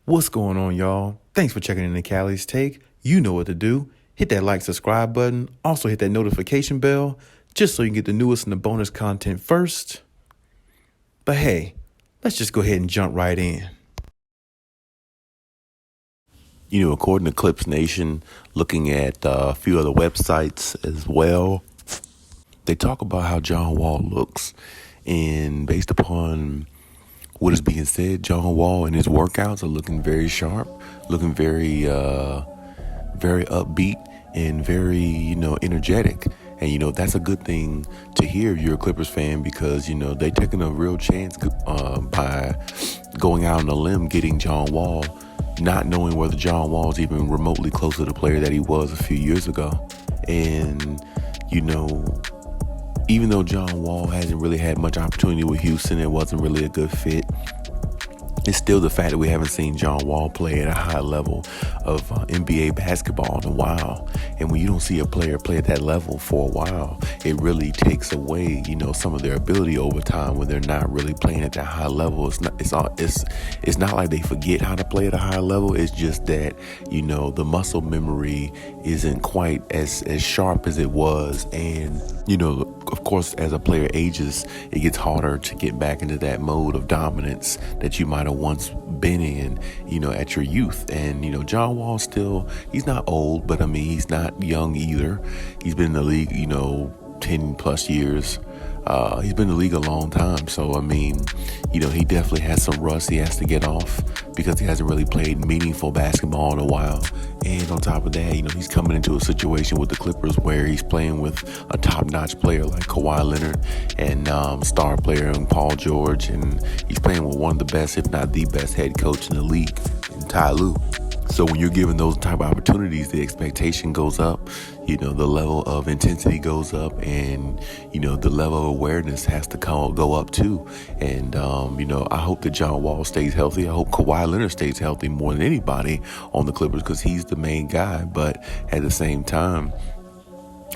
What's going on, y'all? Thanks for checking in the Khaliis Take. You know what to do. Hit that like, subscribe button. Also hit that notification bell just so you can get the newest and the bonus content first. But hey, let's just go ahead and jump right in. You know, according to Clips Nation, looking at a few other websites as well, they talk about how John Wall looks. And based upon what is being said, John Wall and his workouts are looking very sharp, looking very upbeat and very, energetic. And, that's a good thing to hear if you're a Clippers fan because, they're taking a real chance by going out on a limb, getting John Wall, not knowing whether John Wall is even remotely close to the player that he was a few years ago. And, even though John Wall hasn't really had much opportunity with Houston, it wasn't really a good fit. It's still the fact that we haven't seen John Wall play at a high level of NBA basketball in a while. And when you don't see a player play at that level for a while, it really takes away, some of their ability over time when they're not really playing at that high level. It's not like they forget how to play at a high level. It's just that, the muscle memory isn't quite as sharp as it was. And, of course, as a player ages, it gets harder to get back into that mode of dominance that you might have once been in, at your youth. And, John Wall he's not old, but he's not young either. He's been in the league, 10 plus years. He's been in the league a long time. So, he definitely has some rust he has to get off because he hasn't really played meaningful basketball in a while. And on top of that, he's coming into a situation with the Clippers where he's playing with a top-notch player like Kawhi Leonard and star player Paul George. And he's playing with one of the best, if not the best head coach in the league, in Ty Lue. So when you're given those type of opportunities, the expectation goes up, the level of intensity goes up, and, the level of awareness has to go up too. And, I hope that John Wall stays healthy. I hope Kawhi Leonard stays healthy more than anybody on the Clippers because he's the main guy. But at the same time,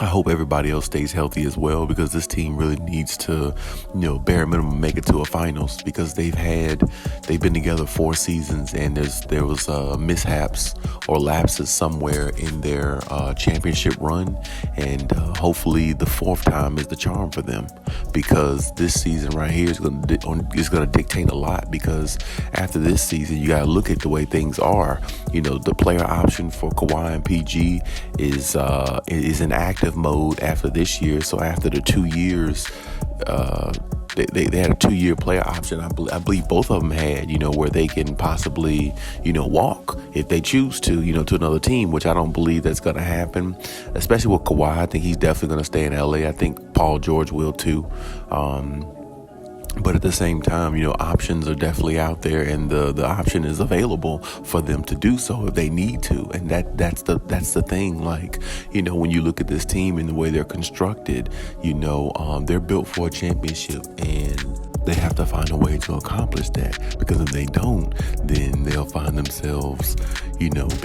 I hope everybody else stays healthy as well because this team really needs to, bare minimum make it to a finals because they've been together 4 seasons and there was mishaps or lapses somewhere in their championship run, and hopefully the 4th time is the charm for them because this season right here is going to dictate a lot because after this season you got to look at the way things are. The player option for Kawhi and PG is inactive mode after this year. So after the 2 years, they had a 2-year player option. I believe both of them had, where they can possibly, walk if they choose to, to another team, which I don't believe that's going to happen, especially with Kawhi. I think he's definitely going to stay in LA. I think Paul George will too. But at the same time, options are definitely out there, and the option is available for them to do so if they need to. And that's the thing. Like, when you look at this team and the way they're constructed, they're built for a championship, and they have to find a way to accomplish that, because if they don't, then they'll find themselves,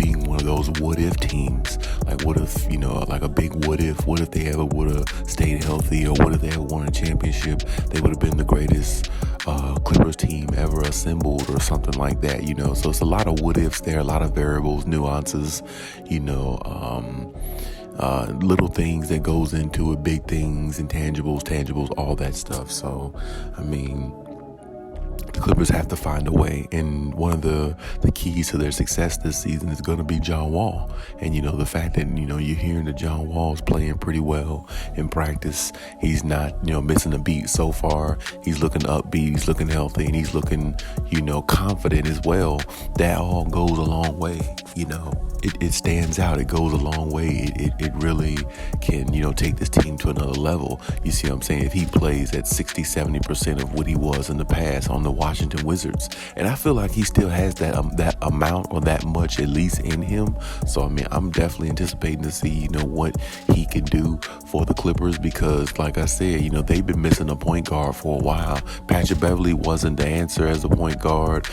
being one of those what if teams. Like, what if, like a big what if they ever would have stayed healthy, or what if they ever won a championship, they would have been the greatest Clippers team ever assembled or something like that, So it's a lot of what ifs there, a lot of variables, nuances, little things that goes into it, big things, intangibles, tangibles, all that stuff. So, the Clippers have to find a way, and one of the keys to their success this season is going to be John Wall. And the fact that you're hearing that John Wall's playing pretty well in practice, he's not missing a beat so far. He's looking upbeat, he's looking healthy, and he's looking confident as well. That all goes a long way. It stands out. It goes a long way. It really can take this team to another level. You see what I'm saying? If he plays at 60-70% of what he was in the past on the Washington Wizards, and I feel like he still has that amount or that much at least in him. So I'm definitely anticipating to see what he can do for the Clippers, because like I said, they've been missing a point guard for a while. Patrick Beverley wasn't the answer as a point guard.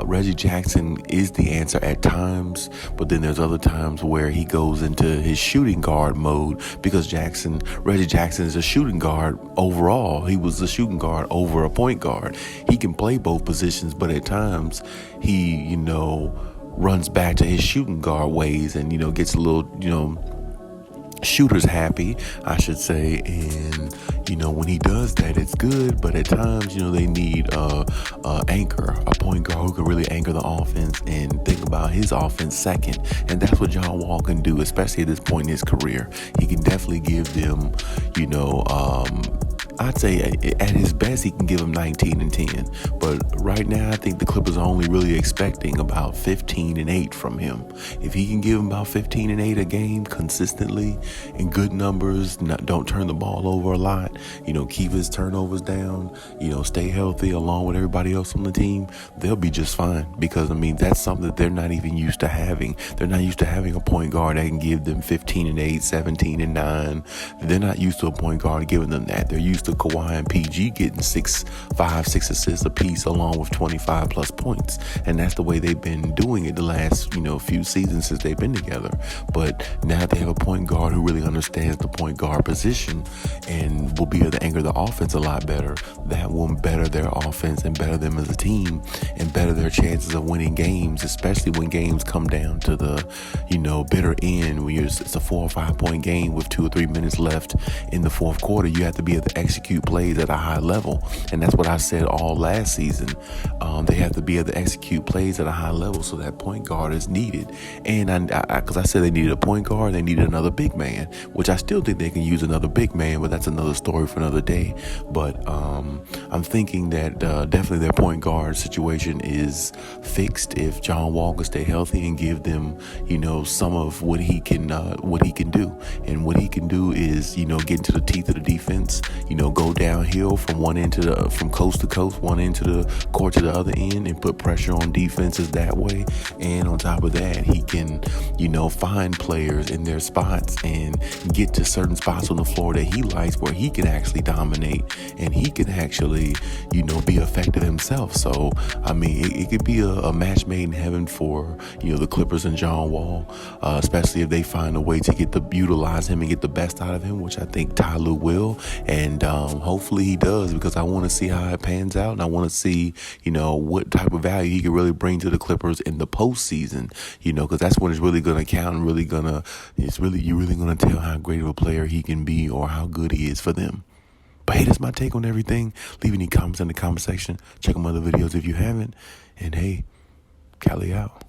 Reggie Jackson is the answer at times, but then there's other times where he goes into his shooting guard mode, because Reggie Jackson is a shooting guard overall. He was a shooting guard over a point guard. He he can play both positions, but at times he, runs back to his shooting guard ways and, gets a little, shooters happy, I should say. And, when he does that, it's good. But at times, they need a anchor, a point guard who can really anchor the offense and think about his offense second. And that's what John Wall can do, especially at this point in his career. He can definitely give them, I'd say at his best, he can give them 19 and 10. But right now, I think the Clippers are only really expecting about 15 and 8 from him. If he can give them about 15 and 8 a game consistently in good numbers, don't turn the ball over a lot, keep his turnovers down, stay healthy along with everybody else on the team, they'll be just fine. Because, that's something that they're not even used to having. They're not used to having a point guard that can give them 15 and 8, 17 and 9. They're not used to a point guard giving them that. They're used to Kawhi and PG getting 6 assists apiece along with 25 plus points. And that's the way they've been doing it the last, few seasons since they've been together. But now they have a point guard who really understands the point guard position and will be able to anchor the offense a lot better. That will better their offense and better them as a team and better their chances of winning games, especially when games come down to the, bitter end when it's a 4 or 5 point game with 2 or 3 minutes left in the fourth quarter. You have to be able to execute plays at a high level. And that's what I said all last season. They have to be able to execute plays at a high level, so that point guard is needed. And because I said they needed a point guard, they needed another big man, which I still think they can use another big man, but that's another story for another day. But I'm thinking that definitely their point guard situation is fixed if John Wall can stay healthy and give them, some of what he can do. And what he can do is, get into the teeth of the defense, go downhill from from coast to coast, one end to the court to the other end, and put pressure on defenses that way. And on top of that, he can, find players in their spots and get to certain spots on the floor that he likes, where he can actually dominate and he can actually, be effective himself. So, it could be a match made in heaven for, the Clippers and John Wall, especially if they find a way to utilize him and get the best out of him, which I think Ty Lue will. And hopefully he does, because I want to see how it pans out, and I want to see, what type of value he can really bring to the Clippers in the postseason, because that's when it's really going to count and you're really going to tell how great of a player he can be or how good he is for them. But hey, that's my take on everything. Leave any comments in the comment section. Check my other videos if you haven't. And hey, Khaliis out.